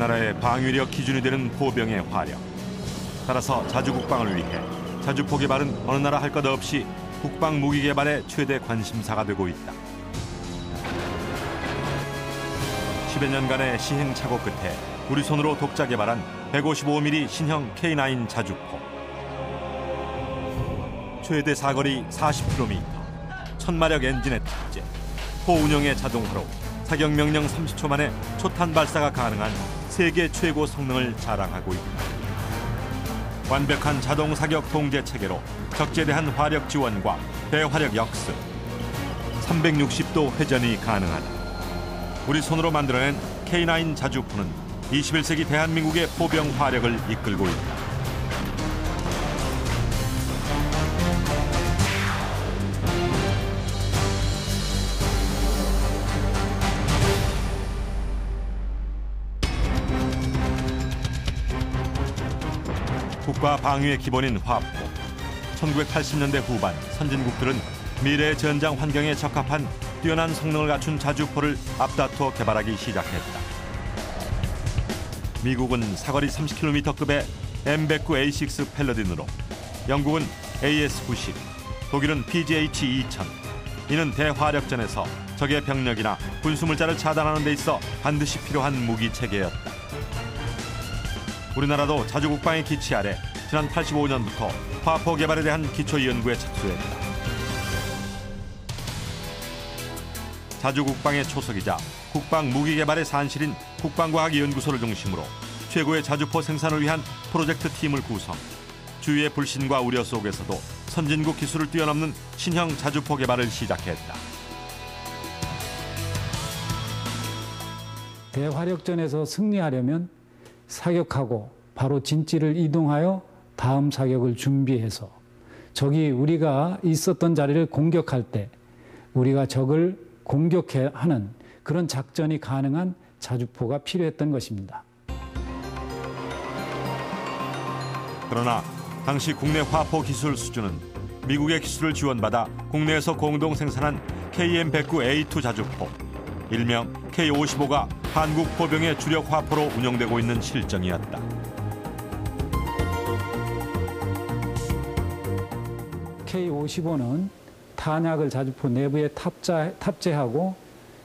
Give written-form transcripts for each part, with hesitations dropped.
나라의 방위력 기준이 되는 포병의 화력. 따라서 자주국방을 위해 자주포 개발은 어느 나라 할 것 없이 국방 무기 개발의 최대 관심사가 되고 있다. 10여 년간의 시행착오 끝에 우리 손으로 독자 개발한 155mm 신형 K9 자주포. 최대 사거리 40km, 1000마력 엔진의 탑재, 포 운영의 자동화로 사격 명령 30초 만에 초탄 발사가 가능한 세계 최고 성능을 자랑하고 있다. 완벽한 자동 사격 통제 체계로 적재대한 화력 지원과 대화력 역습, 360도 회전이 가능하다. 우리 손으로 만들어낸 K9 자주포는 21세기 대한민국의 포병 화력을 이끌고 있다. 국가 방위의 기본인 화포. 1980년대 후반 선진국들은 미래의 전장 환경에 적합한 뛰어난 성능을 갖춘 자주포를 앞다투어 개발하기 시작했다. 미국은 사거리 30km급의 M109A6 팰러딘으로, 영국은 AS-90, 독일은 PGH-2000. 이는 대화력전에서 적의 병력이나 군수물자를 차단하는 데 있어 반드시 필요한 무기 체계였다. 우리나라도 자주국방의 기치 아래 지난 85년부터 화포 개발에 대한 기초 연구에 착수했다. 자주국방의 초석이자 국방 무기 개발의 산실인 국방과학연구소를 중심으로 최고의 자주포 생산을 위한 프로젝트 팀을 구성. 주위의 불신과 우려 속에서도 선진국 기술을 뛰어넘는 신형 자주포 개발을 시작했다. 대화력전에서 승리하려면 사격하고 바로 진지를 이동하여 다음 사격을 준비해서 적이 우리가 있었던 자리를 공격할 때 우리가 적을 공격해야 하는 그런 작전이 가능한 자주포가 필요했던 것입니다. 그러나 당시 국내 화포 기술 수준은 미국의 기술을 지원받아 국내에서 공동 생산한 KM109A2 자주포, 일명 K55가 한국 포병의 주력 화포로 운영되고 있는 실정이었다. K55는 탄약을 자주포 내부에 탑재하고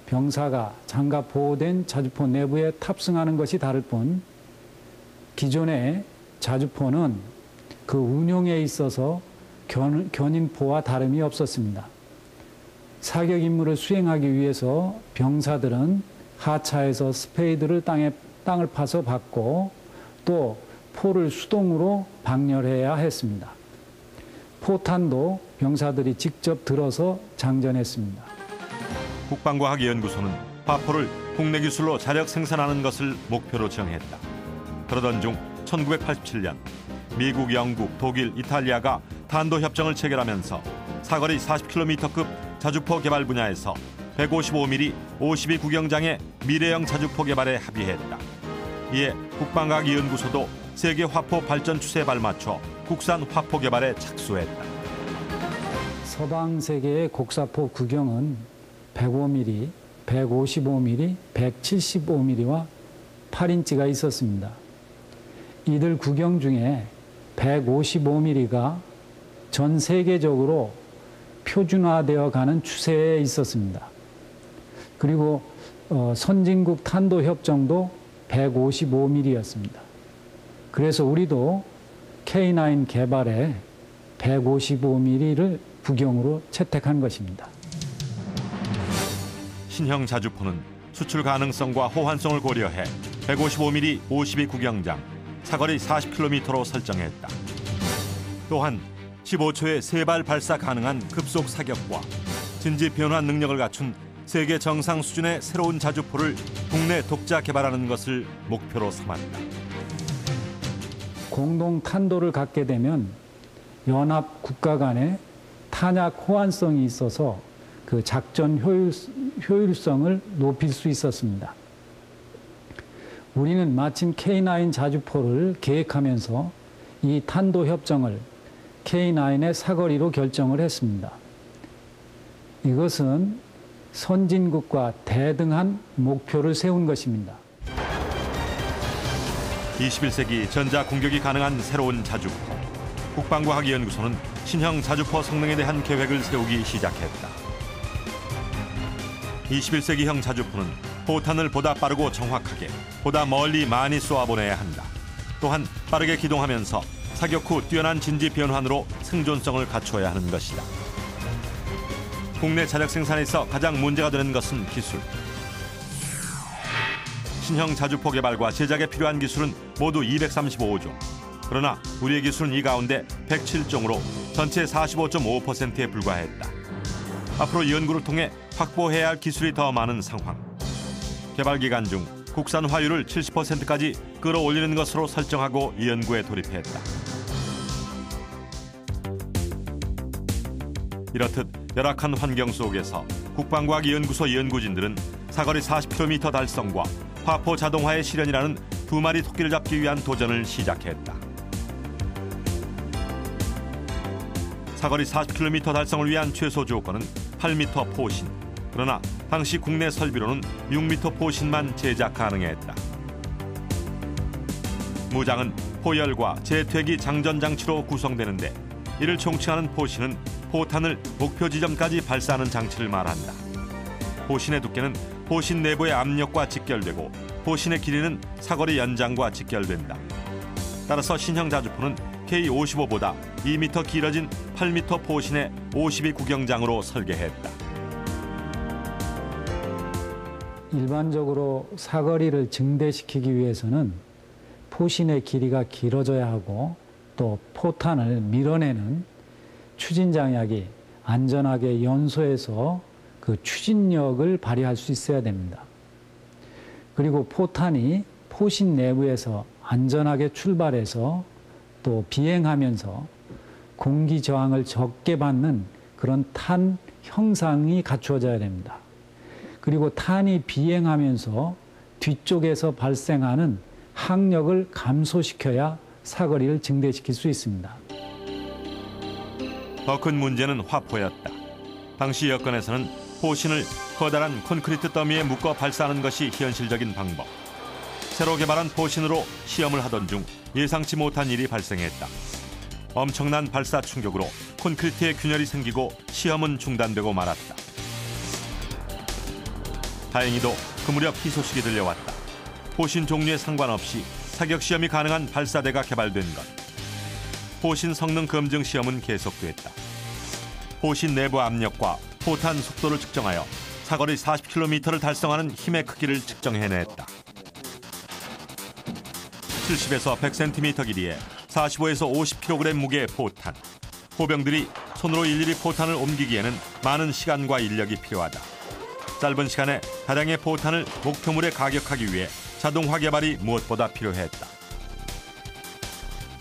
병사가 장갑 보호된 자주포 내부에 탑승하는 것이 다를 뿐, 기존의 자주포는 그 운용에 있어서 견인포와 다름이 없었습니다. 사격 임무를 수행하기 위해서 병사들은 하차에서 스페이드를 땅을 파서 받고 또 포를 수동으로 방열해야 했습니다. 포탄도 병사들이 직접 들어서 장전했습니다. 국방과학연구소는 화포를 국내 기술로 자력 생산하는 것을 목표로 정했다. 그러던 중 1987년 미국, 영국, 독일, 이탈리아가 탄도협정을 체결하면서 사거리 40km급 자주포 개발 분야에서 155mm 52 구경장의 미래형 자주포 개발에 합의했다. 이에 국방과학연구소도 세계 화포 발전 추세에 발맞춰 국산 화포 개발에 착수했다. 서방 세계의 곡사포 구경은 105mm, 155mm, 175mm와 8인치가 있었습니다. 이들 구경 중에 155mm가 전 세계적으로 표준화되어 가는 추세에 있었습니다. 그리고 선진국 탄도협정도 155mm였습니다. 그래서 우리도 K9 개발에 155mm를 구경으로 채택한 것입니다. 신형 자주포는 수출 가능성과 호환성을 고려해 155mm 52 구경장, 사거리 40km로 설정했다. 또한 15초에 3발 발사 가능한 급속 사격과 진지 변환 능력을 갖춘 세계 정상 수준의 새로운 자주포를 국내 독자 개발하는 것을 목표로 삼았다. 공동 탄도를 갖게 되면 연합 국가 간의 탄약 호환성이 있어서 그 작전 효율성을 높일 수 있었습니다. 우리는 마침 K9 자주포를 계획하면서 이 탄도 협정을 K9의 사거리로 결정을 했습니다. 이것은 선진국과 대등한 목표를 세운 것입니다. 21세기 전자 공격이 가능한 새로운 자주포. 국방과학연구소는 신형 자주포 성능에 대한 계획을 세우기 시작했다. 21세기형 자주포는 포탄을 보다 빠르고 정확하게, 보다 멀리 많이 쏘아보내야 한다. 또한 빠르게 기동하면서 사격 후 뛰어난 진지 변환으로 생존성을 갖추어야 하는 것이다. 국내 자력 생산에서 가장 문제가 되는 것은 기술. 신형 자주포 개발과 제작에 필요한 기술은 모두 235종. 그러나 우리의 기술은 이 가운데 107종으로 전체 45.5%에 불과했다. 앞으로 연구를 통해 확보해야 할 기술이 더 많은 상황. 개발 기간 중 국산 화율을 70%까지 끌어올리는 것으로 설정하고 연구에 돌입했다. 이렇듯 열악한 환경 속에서 국방과학연구소 연구진들은 사거리 40km 달성과 화포 자동화의 실현이라는 두 마리 토끼를 잡기 위한 도전을 시작했다. 사거리 40km 달성을 위한 최소 조건은 8m 포신. 그러나 당시 국내 설비로는 6m 포신만 제작 가능했다. 무장은 포열과 재퇴기 장전 장치로 구성되는데 이를 총칭하는 포신은 포탄을 목표 지점까지 발사하는 장치를 말한다. 포신의 두께는 포신 내부의 압력과 직결되고 포신의 길이는 사거리 연장과 직결된다. 따라서 신형 자주포는 K55보다 2m 길어진 8m 포신의 52 구경장으로 설계했다. 일반적으로 사거리를 증대시키기 위해서는 포신의 길이가 길어져야 하고 또 포탄을 밀어내는 추진장약이 안전하게 연소해서 그 추진력을 발휘할 수 있어야 됩니다. 그리고 포탄이 포신 내부에서 안전하게 출발해서 또 비행하면서 공기 저항을 적게 받는 그런 탄 형상이 갖추어져야 됩니다. 그리고 탄이 비행하면서 뒤쪽에서 발생하는 항력을 감소시켜야 사거리를 증대시킬 수 있습니다. 더 큰 문제는 화포였다. 당시 여건에서는 포신을 커다란 콘크리트 더미에 묶어 발사하는 것이 현실적인 방법. 새로 개발한 포신으로 시험을 하던 중 예상치 못한 일이 발생했다. 엄청난 발사 충격으로 콘크리트에 균열이 생기고 시험은 중단되고 말았다. 다행히도 그 무렵 희소식이 들려왔다. 포신 종류에 상관없이 사격 시험이 가능한 발사대가 개발된 것. 포신 성능 검증 시험은 계속됐다. 포신 내부 압력과 포탄 속도를 측정하여 사거리 40km를 달성하는 힘의 크기를 측정해냈다. 70에서 100cm 길이에 45에서 50kg 무게의 포탄. 포병들이 손으로 일일이 포탄을 옮기기에는 많은 시간과 인력이 필요하다. 짧은 시간에 다량의 포탄을 목표물에 가격하기 위해 자동화 개발이 무엇보다 필요했다.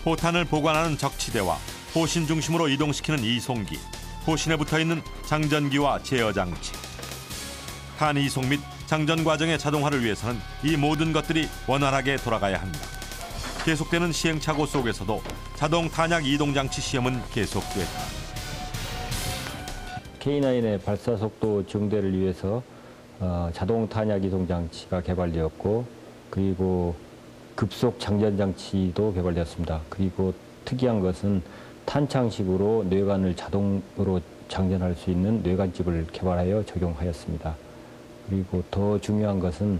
포탄을 보관하는 적치대와 포신 중심으로 이동시키는 이송기, 포신에 붙어있는 장전기와 제어 장치. 탄 이송 및 장전 과정의 자동화를 위해서는 이 모든 것들이 원활하게 돌아가야 한다. 계속되는 시행착오 속에서도 자동 탄약 이동 장치 시험은 계속됐다. K9의 발사 속도 증대를 위해서 자동 탄약 이동 장치가 개발되었고, 그리고 급속 장전 장치도 개발되었습니다. 그리고 특이한 것은 탄창식으로 뇌관을 자동으로 장전할 수 있는 뇌관집을 개발하여 적용하였습니다. 그리고 더 중요한 것은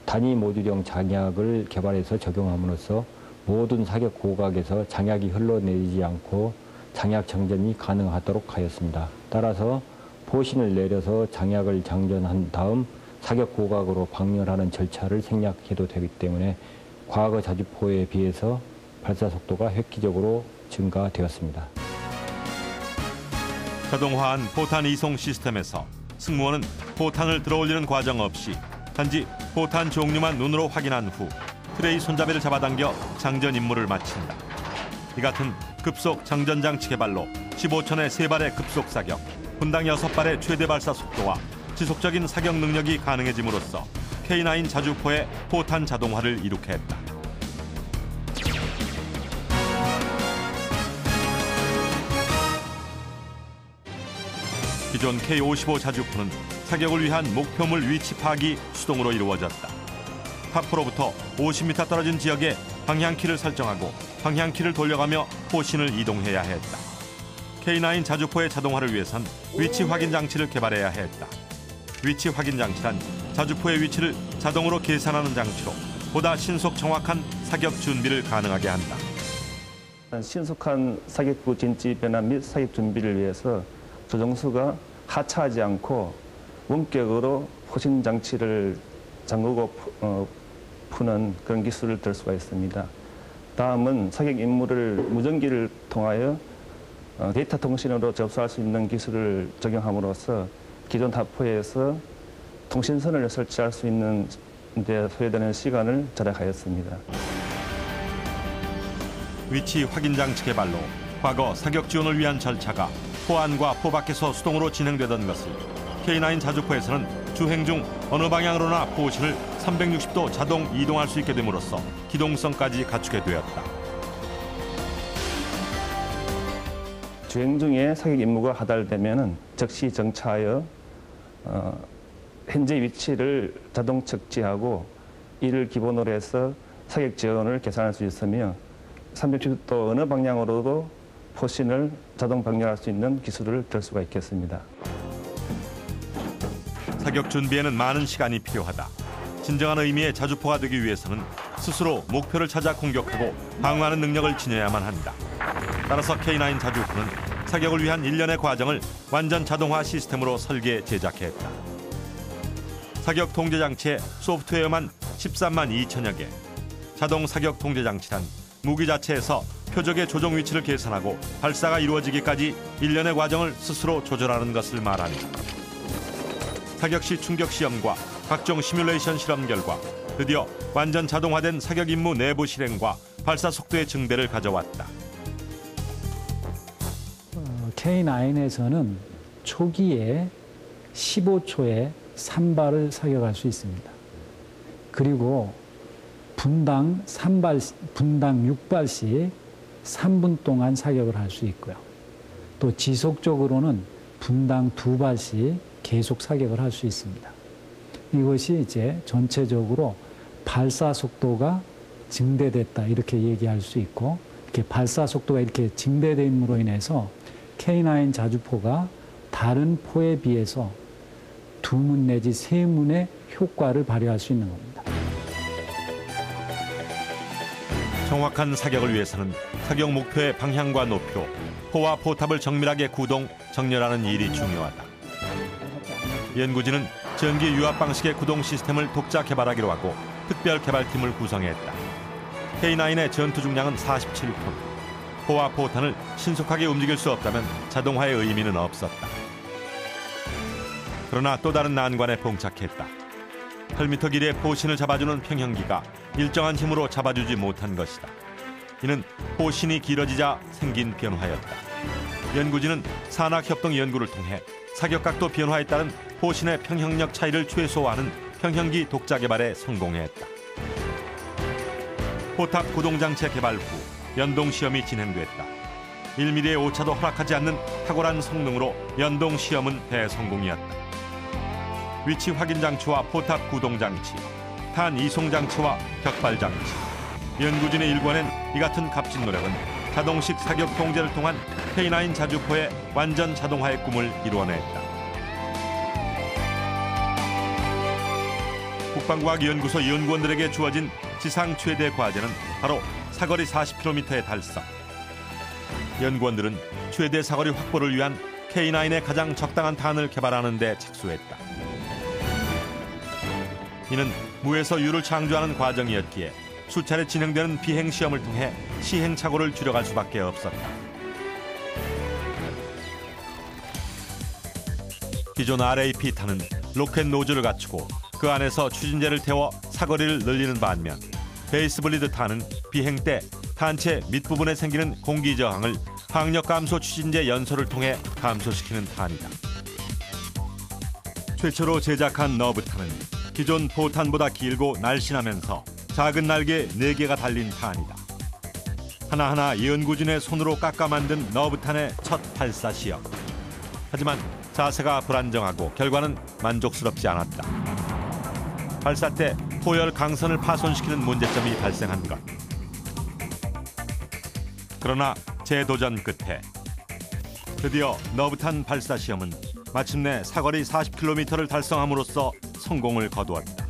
단위 모듈형 장약을 개발해서 적용함으로써 모든 사격 고각에서 장약이 흘러내리지 않고 장약 장전이 가능하도록 하였습니다. 따라서 포신을 내려서 장약을 장전한 다음 사격 고각으로 방면하는 절차를 생략해도 되기 때문에 과거 자주포에 비해서 발사 속도가 획기적으로 증가되었습니다. 자동화한 포탄 이송 시스템에서 승무원은 포탄을 들어올리는 과정 없이 단지 포탄 종류만 눈으로 확인한 후 트레이 손잡이를 잡아당겨 장전 임무를 마친다. 이 같은 급속 장전 장치 개발로 15촌의 3발의 급속 사격, 분당 6발의 최대 발사 속도와 지속적인 사격 능력이 가능해짐으로써 K9 자주포의 포탄 자동화를 이룩해 했다. 기존 K55 자주포는 사격을 위한 목표물 위치 파악이 수동으로 이루어졌다. 화포로부터 50m 떨어진 지역에 방향키를 설정하고 방향키를 돌려가며 포신을 이동해야 했다. K9 자주포의 자동화를 위해선 위치 확인 장치를 개발해야 했다. 위치 확인 장치란 자주포의 위치를 자동으로 계산하는 장치로 보다 신속 정확한 사격 준비를 가능하게 한다. 신속한 사격구 진지 변환 및 사격 준비를 위해서 조종수가 하차하지 않고 원격으로 포신 장치를 잠그고 푸는 그런 기술을 들 수가 있습니다. 다음은 사격 임무를 무전기를 통하여 데이터 통신으로 접수할 수 있는 기술을 적용함으로써 기존 타포에서 통신선을 설치할 수 있는 데 소요되는 시간을 절약하였습니다. 위치 확인 장치 개발로 과거 사격 지원을 위한 절차가 포 안과 포 밖에서 수동으로 진행되던 것을 K9 자주포에서는 주행 중 어느 방향으로나 포신을 360도 자동 이동할 수 있게 됨으로써 기동성까지 갖추게 되었다. 주행 중에 사격 임무가 하달되면 즉시 정차하여 현재 위치를 자동 측지하고 이를 기본으로 해서 사격 지원을 계산할 수 있으며 360도 어느 방향으로도 포신을 자동 방열할 수 있는 기술을 들 수가 있겠습니다. 사격 준비에는 많은 시간이 필요하다. 진정한 의미의 자주포가 되기 위해서는 스스로 목표를 찾아 공격하고 방어하는 능력을 지녀야만 한다. 따라서 K9 자주포는 사격을 위한 일련의 과정을 완전 자동화 시스템으로 설계 제작했다. 사격 통제 장치에 소프트웨어만 13만 2천여 개. 자동 사격 통제 장치란 무기 자체에서 표적의 조종 위치를 계산하고 발사가 이루어지기까지 일련의 과정을 스스로 조절하는 것을 말하니 사격 시 충격 시험과 각종 시뮬레이션 실험 결과 드디어 완전 자동화된 사격 임무 내부 실행과 발사 속도의 증대를 가져왔다. K9에서는 초기에 15초에 3발을 사격할 수 있습니다. 그리고 분당 6발씩 3분 동안 사격을 할 수 있고요. 또 지속적으로는 분당 2발씩 계속 사격을 할 수 있습니다. 이것이 이제 전체적으로 발사 속도가 증대됐다 이렇게 얘기할 수 있고, 이렇게 발사 속도가 이렇게 증대됨으로 인해서 K9 자주포가 다른 포에 비해서 2문 내지 3문의 효과를 발휘할 수 있는 겁니다. 정확한 사격을 위해서는 사격 목표의 방향과 노표, 포와 포탑을 정밀하게 구동, 정렬하는 일이 중요하다. 연구진은 전기 유압 방식의 구동 시스템을 독자 개발하기로 하고 특별 개발팀을 구성했다. K9의 전투 중량은 47톤. 포와 포탄을 신속하게 움직일 수 없다면 자동화의 의미는 없었다. 그러나 또 다른 난관에 봉착했다. 8m 길이의 포신을 잡아주는 평형기가 일정한 힘으로 잡아주지 못한 것이다. 이는 포신이 길어지자 생긴 변화였다. 연구진은 산학협동 연구를 통해 사격각도 변화에 따른 포신의 평형력 차이를 최소화하는 평형기 독자 개발에 성공했다. 포탑 구동장치 개발 후 연동 시험이 진행됐다. 1mm의 오차도 허락하지 않는 탁월한 성능으로 연동 시험은 대성공이었다. 위치 확인 장치와 포탑 구동 장치, 탄 이송 장치와 격발 장치. 연구진의 일관엔 이 같은 값진 노력은 자동식 사격 통제를 통한 K9 자주포의 완전 자동화의 꿈을 이루어냈다. 국방과학연구소 연구원들에게 주어진 지상 최대 과제는 바로 사거리 40km의 달성. 연구원들은 최대 사거리 확보를 위한 K9의 가장 적당한 탄을 개발하는 데 착수했다. 이는 무에서 유를 창조하는 과정이었기에 수차례 진행되는 비행 시험을 통해 시행착오를 줄여갈 수밖에 없었다. 기존 RAP탄은 로켓 노즐을 갖추고 그 안에서 추진제를 태워 사거리를 늘리는 반면 베이스블리드 탄은 비행 때 탄체 밑부분에 생기는 공기 저항을 항력 감소 추진제 연소를 통해 감소시키는 탄이다. 최초로 제작한 너브탄은 기존 포탄보다 길고 날씬하면서 작은 날개 4개가 달린 탄이다. 하나하나 연구진의 손으로 깎아 만든 너브탄의 첫 발사 시험. 하지만 자세가 불안정하고 결과는 만족스럽지 않았다. 발사 때 포열 강선을 파손시키는 문제점이 발생한 것. 그러나 재도전 끝에 드디어 너부탄 발사 시험은 마침내 사거리 40km를 달성함으로써 성공을 거두었다.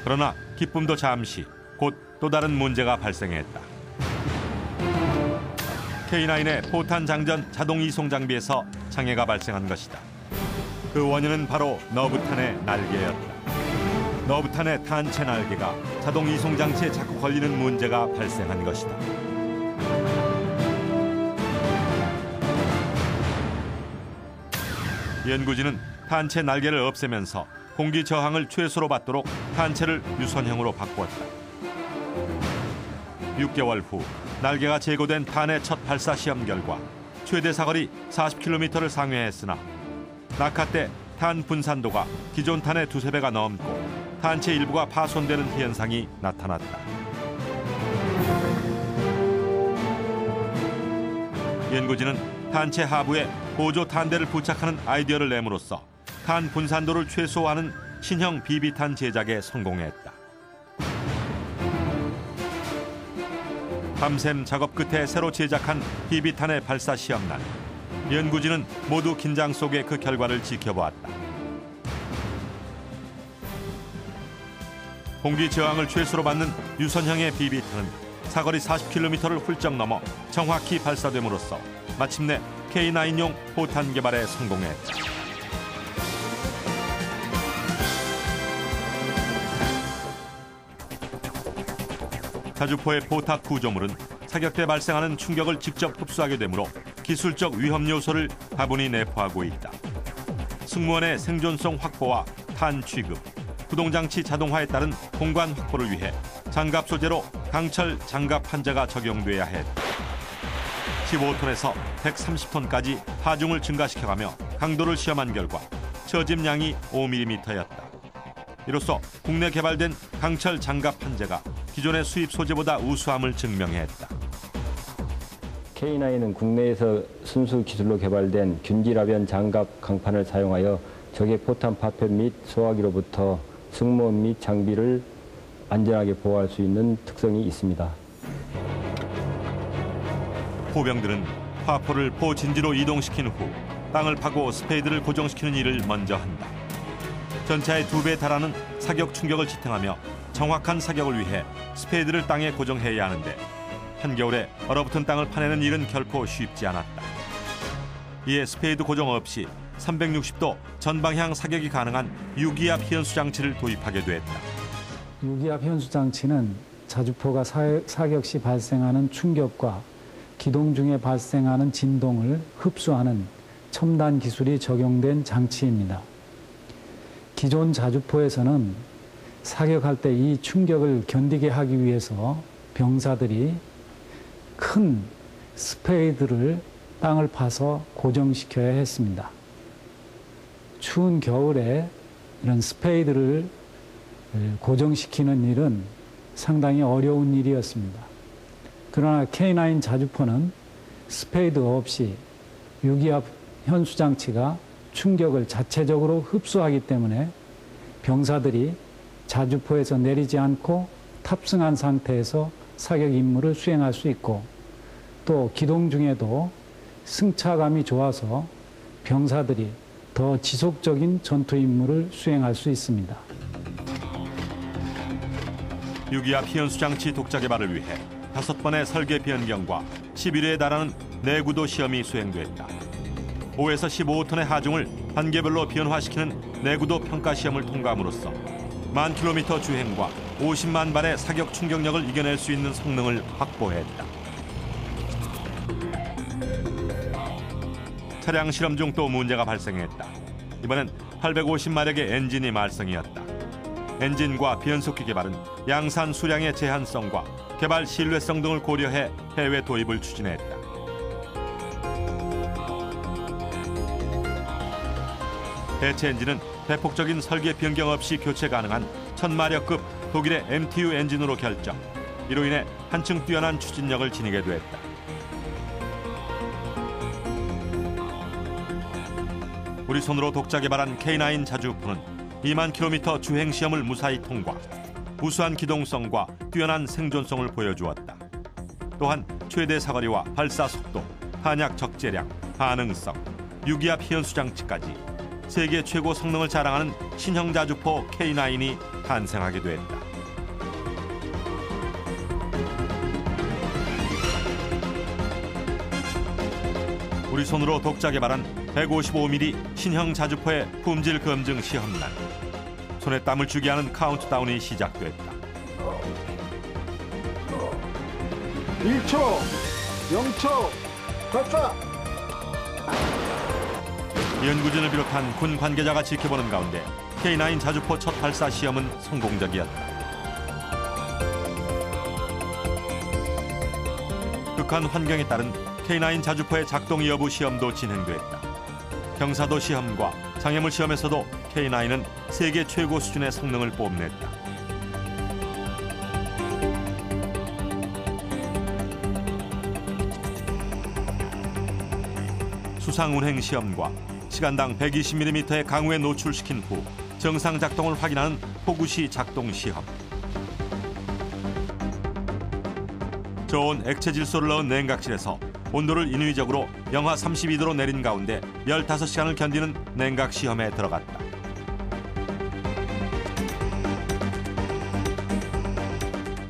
그러나 기쁨도 잠시, 곧 또 다른 문제가 발생했다. K9의 포탄 장전 자동 이송 장비에서 장애가 발생한 것이다. 그 원인은 바로 너부탄의 날개였다. 너부탄의 탄체 날개가 자동 이송 장치에 자꾸 걸리는 문제가 발생한 것이다. 연구진은 탄체 날개를 없애면서 공기 저항을 최소로 받도록 탄체를 유선형으로 바꾸었다. 6개월 후 날개가 제거된 탄의 첫 발사 시험 결과 최대 사거리 40km를 상회했으나 낙하 때 탄 분산도가 기존 탄의 2~3배가 넘고 탄체 일부가 파손되는 현상이 나타났다. 연구진은 탄체 하부에 보조 탄대를 부착하는 아이디어를 내므로써 탄 분산도를 최소화하는 신형 비비탄 제작에 성공했다. 밤샘 작업 끝에 새로 제작한 비비탄의 발사 시험날, 연구진은 모두 긴장 속에 그 결과를 지켜보았다. 공기 저항을 최소로 받는 유선형의 비비탄은 사거리 40km를 훌쩍 넘어 정확히 발사됨으로써 마침내 K9용 포탄 개발에 성공했다. 자주포의 포탑 구조물은 사격 때 발생하는 충격을 직접 흡수하게 되므로 기술적 위험 요소를 다분히 내포하고 있다. 승무원의 생존성 확보와 탄 취급, 구동장치 자동화에 따른 공간 확보를 위해 장갑 소재로 강철 장갑 판자가 적용돼야 했다. 15톤에서 130톤까지 하중을 증가시켜가며 강도를 시험한 결과 처짐량이 5mm였다. 이로써 국내 개발된 강철 장갑 판재가 기존의 수입 소재보다 우수함을 증명했다. K9은 국내에서 순수 기술로 개발된 균질압연 장갑 강판을 사용하여 적의 포탄 파편 및 소화기로부터 승무원 및 장비를 안전하게 보호할 수 있는 특성이 있습니다. 포병들은 화포를 포 진지로 이동시킨 후 땅을 파고 스페이드를 고정시키는 일을 먼저 한다. 전차의 2배에 달하는 사격 충격을 지탱하며 정확한 사격을 위해 스페이드를 땅에 고정해야 하는데 한겨울에 얼어붙은 땅을 파내는 일은 결코 쉽지 않았다. 이에 스페이드 고정 없이 360도 전방향 사격이 가능한 유기압 현수 장치를 도입하게 됐다. 유기압 현수 장치는 자주포가 사격 시 발생하는 충격과 기동 중에 발생하는 진동을 흡수하는 첨단 기술이 적용된 장치입니다. 기존 자주포에서는 사격할 때 이 충격을 견디게 하기 위해서 병사들이 큰 스페이드를 땅을 파서 고정시켜야 했습니다. 추운 겨울에 이런 스페이드를 고정시키는 일은 상당히 어려운 일이었습니다. 그러나 K9 자주포는 스페이드 없이 유기압 현수 장치가 충격을 자체적으로 흡수하기 때문에 병사들이 자주포에서 내리지 않고 탑승한 상태에서 사격 임무를 수행할 수 있고 또 기동 중에도 승차감이 좋아서 병사들이 더 지속적인 전투 임무를 수행할 수 있습니다. 유기압 현수 장치 독자 개발을 위해 5번의 설계 변경과 11회에 달하는 내구도 시험이 수행됐다. 5에서 15톤의 하중을 단계별로 변화시키는 내구도 평가 시험을 통과함으로써 10,000km 주행과 50만 발의 사격 충격력을 이겨낼 수 있는 성능을 확보했다. 차량 실험 중 또 문제가 발생했다. 이번엔 850마력의 엔진이 말썽이었다. 엔진과 변속기 개발은 양산 수량의 제한성과 개발 신뢰성 등을 고려해 해외 도입을 추진했다. 대체 엔진은 대폭적인 설계 변경 없이 교체 가능한 1000마력급 독일의 MTU 엔진으로 결정. 이로 인해 한층 뛰어난 추진력을 지니게 됐다. 우리 손으로 독자 개발한 K9 자주포는 2만 km 주행 시험을 무사히 통과. 우수한 기동성과 뛰어난 생존성을 보여주었다. 또한 최대 사거리와 발사 속도, 탄약 적재량, 반응성, 유기압 희연수 장치까지 세계 최고 성능을 자랑하는 신형 자주포 K9이 탄생하게 됐다. 우리 손으로 독자 개발한 155mm 신형 자주포의 품질 검증 시험날. 손에 땀을 쥐게 하는 카운트다운이 시작됐다. 1초, 0초, 발사! 연구진을 비롯한 군 관계자가 지켜보는 가운데 K9 자주포 첫 발사 시험은 성공적이었다. 극한 환경에 따른 K9 자주포의 작동 여부 시험도 진행됐다. 경사도 시험과 장애물 시험에서도 K9은 세계 최고 수준의 성능을 뽐냈다. 수상 운행 시험과 시간당 120mm의 강우에 노출시킨 후 정상 작동을 확인하는 포구시 작동 시험. 저온 액체 질소를 넣은 냉각실에서 온도를 인위적으로 영하 32도로 내린 가운데 15시간을 견디는 냉각 시험에 들어갔다.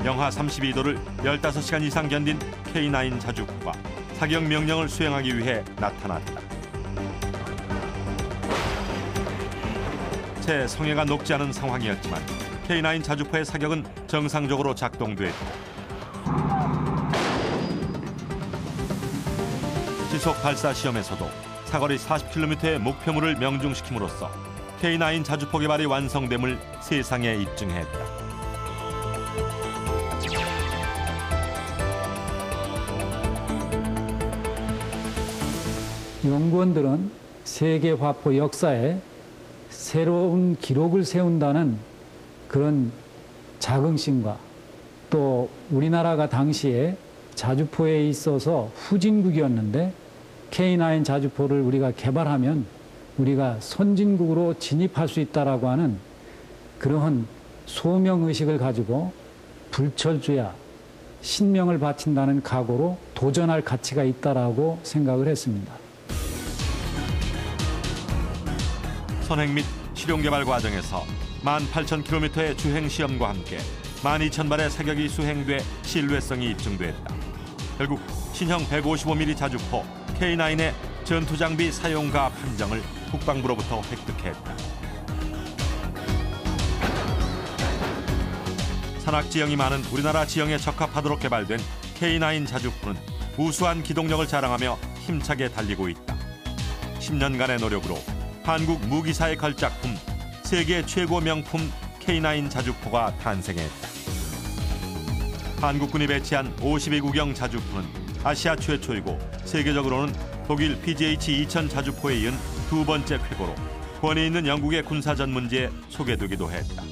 영하 32도를 15시간 이상 견딘 K9 자주포가 사격 명령을 수행하기 위해 나타났다. 채 성해가 녹지 않은 상황이었지만 K9 자주포의 사격은 정상적으로 작동됐고 지속 발사 시험에서도 사거리 40km의 목표물을 명중시킴으로써 K9 자주포 개발이 완성됨을 세상에 입증했다. 연구원들은 세계 화포 역사에 새로운 기록을 세운다는 그런 자긍심과 또 우리나라가 당시에 자주포에 있어서 후진국이었는데 K9 자주포를 우리가 개발하면 우리가 선진국으로 진입할 수 있다라고 하는 그러한 소명의식을 가지고 불철주야 신명을 바친다는 각오로 도전할 가치가 있다라고 생각을 했습니다. 선행 및 실용 개발 과정에서 18,000km의 주행 시험과 함께 12,000발의 사격이 수행돼 신뢰성이 입증됐다. 결국 신형 155mm 자주포 K9의 전투장비 사용가 판정을 국방부로부터 획득했다. 산악 지형이 많은 우리나라 지형에 적합하도록 개발된 K9 자주포는 우수한 기동력을 자랑하며 힘차게 달리고 있다. 10년간의 노력으로 한국 무기사의 걸작품, 세계 최고 명품 K9 자주포가 탄생했다. 한국군이 배치한 52구경 자주포는 아시아 최초이고 세계적으로는 독일 PGH-2000 자주포에 이은 두 번째 쾌거로 권위 있는 영국의 군사 전문지에 소개되기도 했다.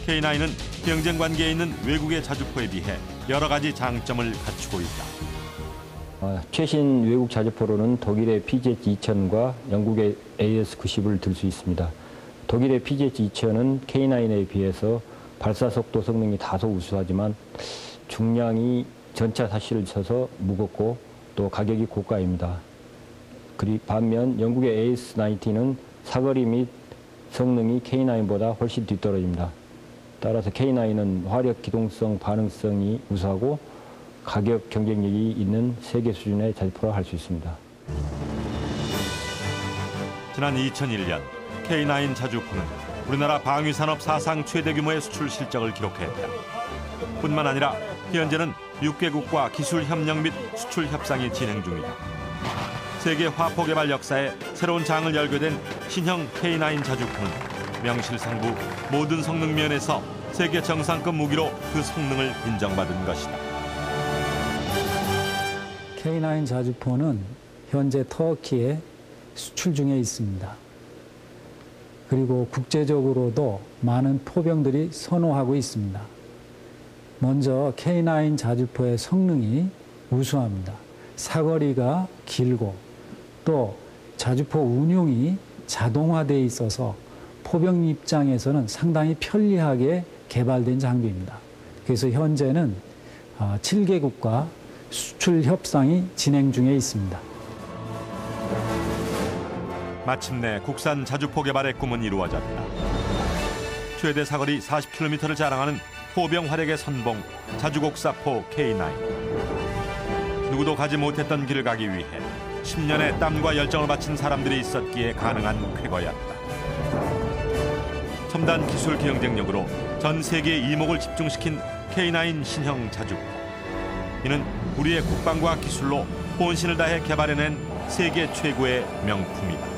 K9은 경쟁 관계에 있는 외국의 자주포에 비해 여러 가지 장점을 갖추고 있다. 최신 외국 자주포로는 독일의 PGH-2000과 영국의 AS-90을 들 수 있습니다. 독일의 PGH-2000은 K9에 비해서 발사 속도 성능이 다소 우수하지만 중량이 전차 사시를 쳐서 무겁고 또 가격이 고가입니다. 반면 영국의 AS-90는 사거리 및 성능이 K9보다 훨씬 뒤떨어집니다. 따라서 K9은 화력, 기동성, 반응성이 우수하고 가격 경쟁력이 있는 세계 수준의 자주포라 할 수 있습니다. 지난 2001년 K9 자주포는 우리나라 방위산업 사상 최대 규모의 수출 실적을 기록했다. 뿐만 아니라 현재는 6개국과 기술 협력 및 수출 협상이 진행 중이다. 세계 화포 개발 역사에 새로운 장을 열게 된 신형 K9 자주포는 명실상부 모든 성능 면에서 세계 정상급 무기로 그 성능을 인정받은 것이다. K9 자주포는 현재 터키에 수출 중에 있습니다. 그리고 국제적으로도 많은 포병들이 선호하고 있습니다. 먼저 K9 자주포의 성능이 우수합니다. 사거리가 길고 또 자주포 운용이 자동화되어 있어서 포병 입장에서는 상당히 편리하게 개발된 장비입니다. 그래서 현재는 7개국과 수출 협상이 진행 중에 있습니다. 마침내 국산 자주포 개발의 꿈은 이루어졌다. 최대 사거리 40km를 자랑하는 포병 활약의 선봉 자주곡사포 K9. 누구도 가지 못했던 길을 가기 위해 10년의 땀과 열정을 바친 사람들이 있었기에 가능한 쾌거였다. 첨단 기술 경쟁력으로 전 세계의 이목을 집중시킨 K9 신형 자주포. 이는 우리의 국방과 기술로 혼신을 다해 개발해낸 세계 최고의 명품이다.